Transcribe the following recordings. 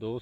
2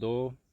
2